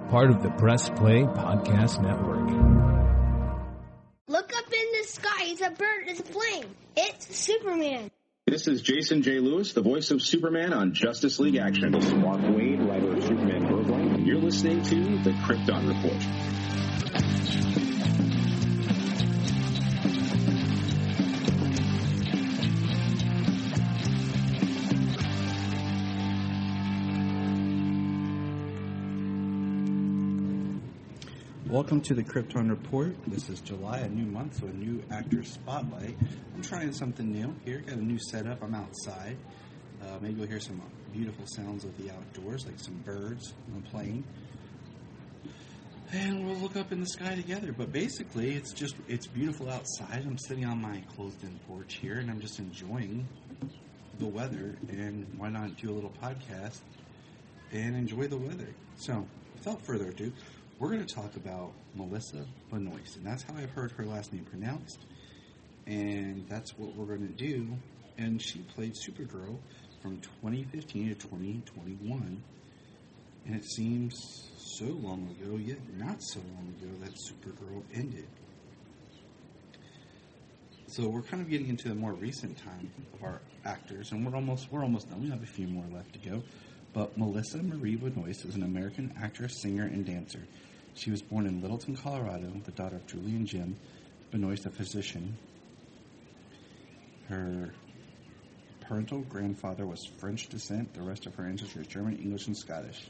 part of the Press Play Podcast Network. Look up in the sky. It's a bird. It's a plane. It's Superman. This is Jason J. Lewis, the voice of Superman on Justice League Action. This is Mark Wade, writer of Superman Birthright, and you're listening to the Krypton Report. Welcome to the Krypton Report. This is July, a new month, so a new actor spotlight. I'm trying something new here. Got a new setup. I'm outside. Maybe you'll hear some beautiful sounds of the outdoors, like some birds on a plane. And we'll look up in the sky together. But basically, it's beautiful outside. I'm sitting on my closed-in porch here, and I'm just enjoying the weather. And why not do a little podcast and enjoy the weather? So, without further ado, we're going to talk about Melissa Benoist, and that's how I've heard her last name pronounced, and that's what we're going to do. And she played Supergirl from 2015 to 2021, and it seems so long ago, yet not so long ago, that Supergirl ended. So we're kind of getting into the more recent time of our actors, and we're almost done. We have a few more left to go. But Melissa Marie Benoist is an American actress, singer, and dancer. She was born in Littleton, Colorado, the daughter of Julie and Jim Benoist, a physician. Her parental grandfather was French descent. The rest of her ancestry is German, English, and Scottish.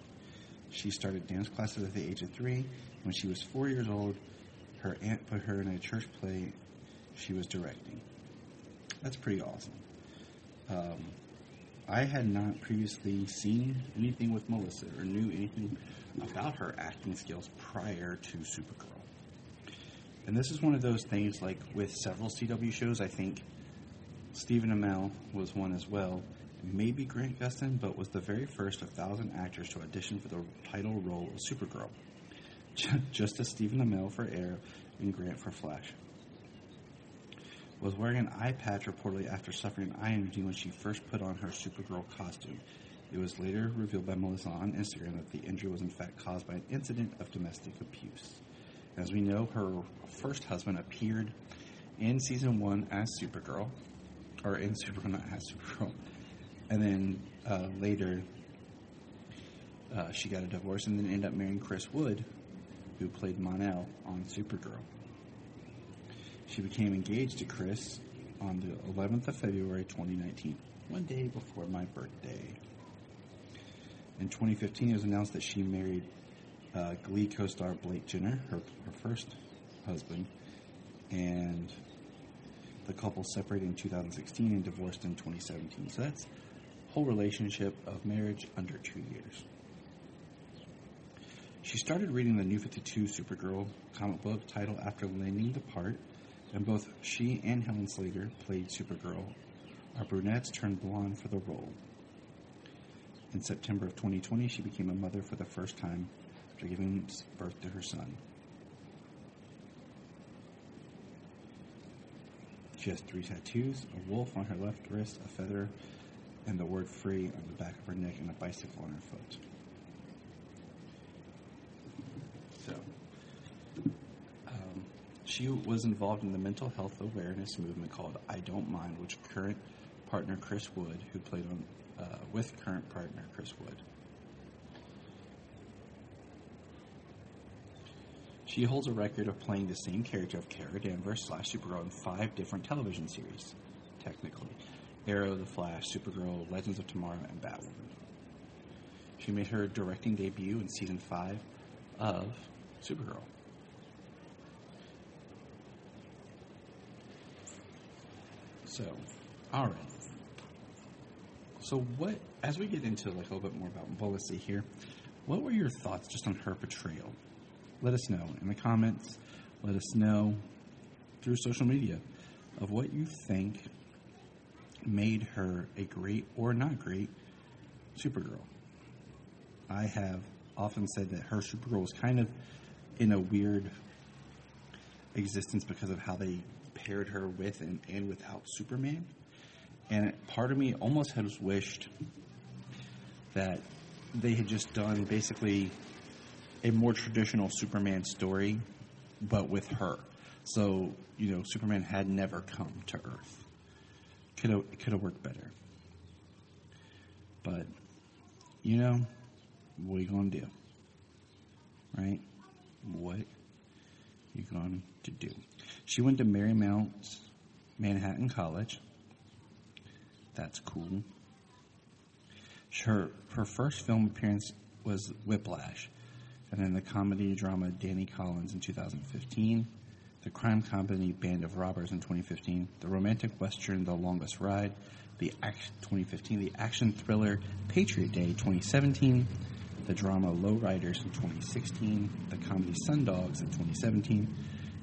She started dance classes at the age of 3. When she was 4 years old, her aunt put her in a church play she was directing. That's pretty awesome. I had not previously seen anything with Melissa or knew anything about her acting skills prior to Supergirl. And this is one of those things, like with several CW shows. I think Stephen Amell was one as well, maybe Grant Gustin, but was the very first of 1,000 actors to audition for the title role of Supergirl, just as Stephen Amell for Arrow and Grant for Flash. Was wearing an eye patch reportedly after suffering an eye injury when she first put on her Supergirl costume. It was later revealed by Melissa on Instagram that the injury was in fact caused by an incident of domestic abuse. As we know, her first husband appeared in season 1 as Supergirl, or in Supergirl, not as Supergirl, and then later she got a divorce and then ended up marrying Chris Wood, who played Mon-El on Supergirl. She became engaged to Chris on the 11th of February 2019, one day before my birthday. In 2015, it was announced that she married Glee co-star Blake Jenner, her first husband, and the couple separated in 2016 and divorced in 2017. So that's a whole relationship of marriage under 2 years. She started reading the New 52 Supergirl comic book title after landing the part, and both she and Helen Slater played Supergirl, are brunettes turned blonde for the role. In September of 2020, she became a mother for the first time after giving birth to her son. She has 3 tattoos, a wolf on her left wrist, a feather, and the word free on the back of her neck, and a bicycle on her foot. She was involved in the mental health awareness movement called I Don't Mind, which current partner Chris Wood, who played on with current partner Chris Wood. She holds a record of playing the same character of Kara Danvers / Supergirl in 5 different television series, technically. Arrow, The Flash, Supergirl, Legends of Tomorrow, and Batwoman. She made her directing debut in season 5 of Supergirl. So, alright. So as we get into a little bit more about Melissa here, what were your thoughts just on her portrayal? Let us know in the comments. Let us know through social media of what you think made her a great or not great Supergirl. I have often said that her Supergirl was kind of in a weird existence because of how they paired her with and without Superman. And part of me almost has wished that they had just done basically a more traditional Superman story, but with her. So, Superman had never come to Earth. It could have worked better. But, what are you going to do? Right? What are you going to do? She went to Marymount Manhattan College. That's cool. Her first film appearance was Whiplash, and then the comedy drama Danny Collins in 2015, the crime comedy Band of Robbers in 2015, the romantic western The Longest Ride, the action thriller Patriot Day 2017, the drama Low Riders in 2016, the comedy Sundogs in 2017.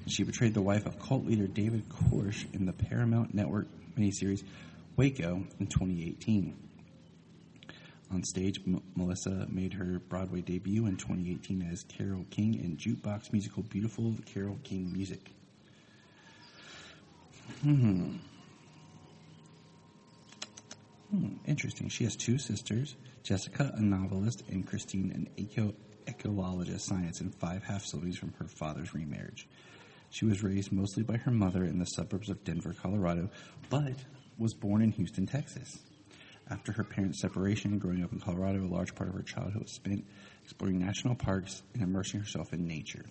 She portrayed the wife of cult leader David Koresh in the Paramount Network miniseries Waco in 2018. On stage, Melissa made her Broadway debut in 2018 as Carole King in jukebox musical Beautiful Carole King Music. Interesting. She has two sisters, Jessica, a novelist, and Christine, an ecologist science, and 5 half-siblings from her father's remarriage. She was raised mostly by her mother in the suburbs of Denver, Colorado, but was born in Houston, Texas. After her parents' separation, growing up in Colorado, a large part of her childhood was spent exploring national parks and immersing herself in nature.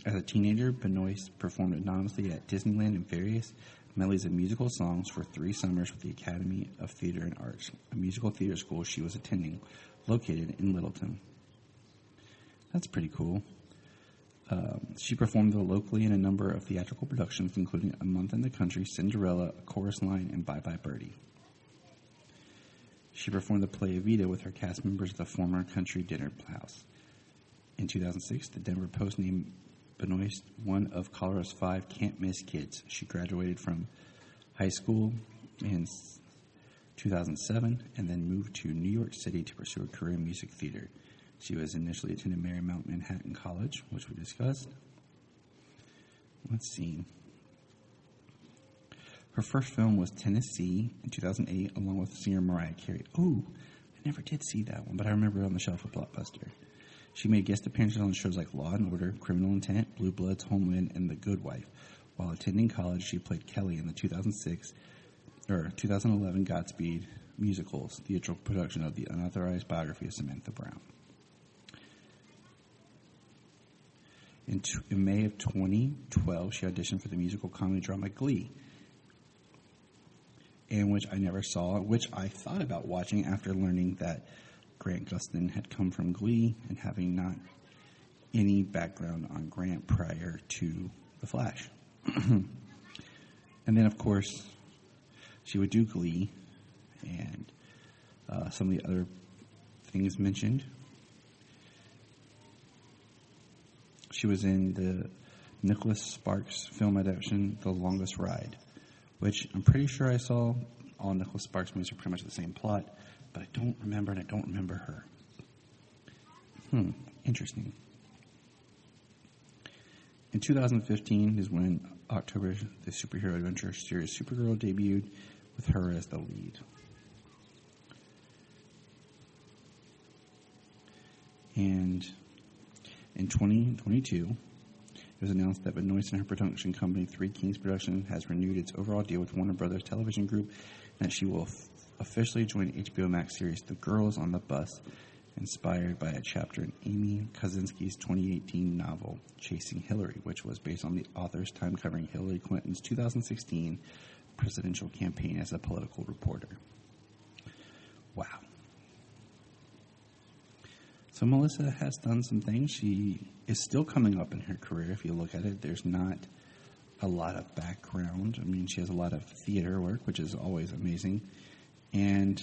As a teenager, Benoist performed anonymously at Disneyland and various medleys of musical songs for 3 summers with the Academy of Theater and Arts, a musical theater school she was attending, located in Littleton. That's pretty cool. She performed locally in a number of theatrical productions, including A Month in the Country, Cinderella, A Chorus Line, and Bye Bye Birdie. She performed the play Evita with her cast members of the former Country Dinner House. In 2006, the Denver Post named Benoist one of Colorado's 5 can't-miss kids. She graduated from high school in 2007 and then moved to New York City to pursue a career in music theater. She was initially attending Marymount Manhattan College, which we discussed. Let's see. Her first film was Tennessee in 2008, along with singer Mariah Carey. Ooh, I never did see that one, but I remember it on the shelf of Blockbuster. She made guest appearances on shows like Law & Order, Criminal Intent, Blue Bloods, Homeland, and The Good Wife. While attending college, she played Kelly in the 2011 Godspeed musicals, theatrical production of the unauthorized biography of Samantha Brown. In May of 2012, she auditioned for the musical comedy drama Glee, and which I never saw, which I thought about watching after learning that Grant Gustin had come from Glee and having not any background on Grant prior to The Flash. And then, of course, she would do Glee and some of the other things mentioned. She was in the Nicholas Sparks film adaptation, The Longest Ride, which I'm pretty sure I saw. All Nicholas Sparks movies are pretty much the same plot, but I don't remember her. Interesting. In 2015 is when October, the superhero adventure series Supergirl debuted with her as the lead. And in 2022, it was announced that Benoist and her production company, Three Kings Production, has renewed its overall deal with Warner Brothers Television Group, and that she will officially join HBO Max series The Girls on the Bus, inspired by a chapter in Amy Kaczynski's 2018 novel, Chasing Hillary, which was based on the author's time covering Hillary Clinton's 2016 presidential campaign as a political reporter. Wow. So Melissa has done some things. She is still coming up in her career. If you look at it, there's not a lot of background. I mean, she has a lot of theater work, which is always amazing. And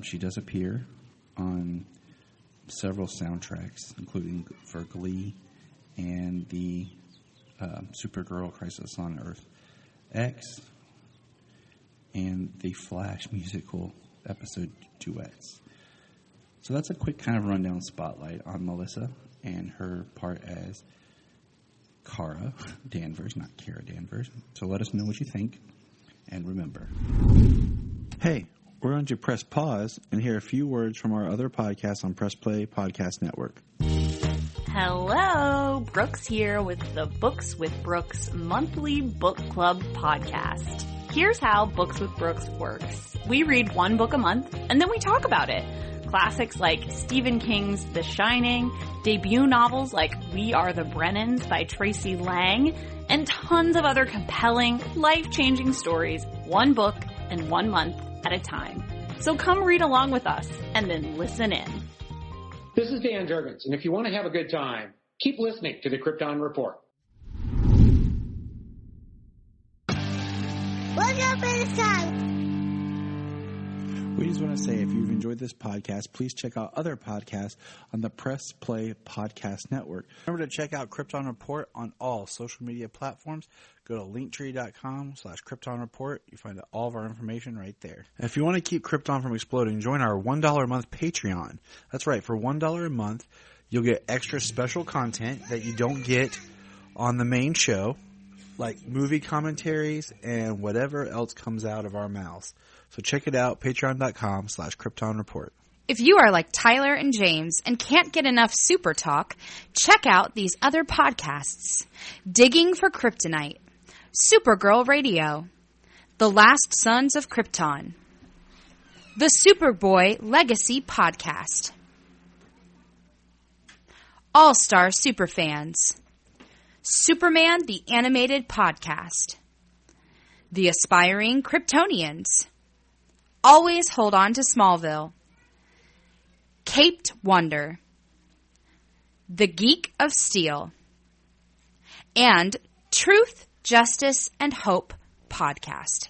she does appear on several soundtracks, including for Glee and the Supergirl Crisis on Earth X and the Flash musical episode duets. So that's a quick kind of rundown spotlight on Melissa and her part as Kara Danvers, not Kara Danvers. So let us know what you think. And remember, Hey, we're going to press pause and hear a few words from our other podcasts on Press Play Podcast Network. Hello, Brooks here with the Books with Brooks monthly book club podcast. Here's how Books with Brooks works. We read one book a month, and then we talk about it. Classics like Stephen King's The Shining, debut novels like We Are the Brennans by Tracy Lang, and tons of other compelling, life-changing stories, one book and 1 month at a time. So come read along with us, and then listen in. This is Dan Jurgens, and if you want to have a good time, keep listening to the Krypton Report. Look up in the sky. We just want to say, if you've enjoyed this podcast, please check out other podcasts on the Press Play Podcast Network. Remember to check out Krypton Report on all social media platforms. Go to linktree.com/Krypton Report. You find all of our information right there. And if you want to keep Krypton from exploding, join our $1 a month Patreon. That's right, for $1 a month, you'll get extra special content that you don't get on the main show, like movie commentaries and whatever else comes out of our mouths. So check it out, patreon.com/Krypton Report. If you are like Tyler and James and can't get enough Super Talk, check out these other podcasts. Digging for Kryptonite, Supergirl Radio, The Last Sons of Krypton, the Superboy Legacy Podcast, All-Star Superfans, Superman the Animated Podcast, The Aspiring Kryptonians, Always Hold On to Smallville, Caped Wonder, The Geek of Steel, and Truth, Justice, and Hope Podcast.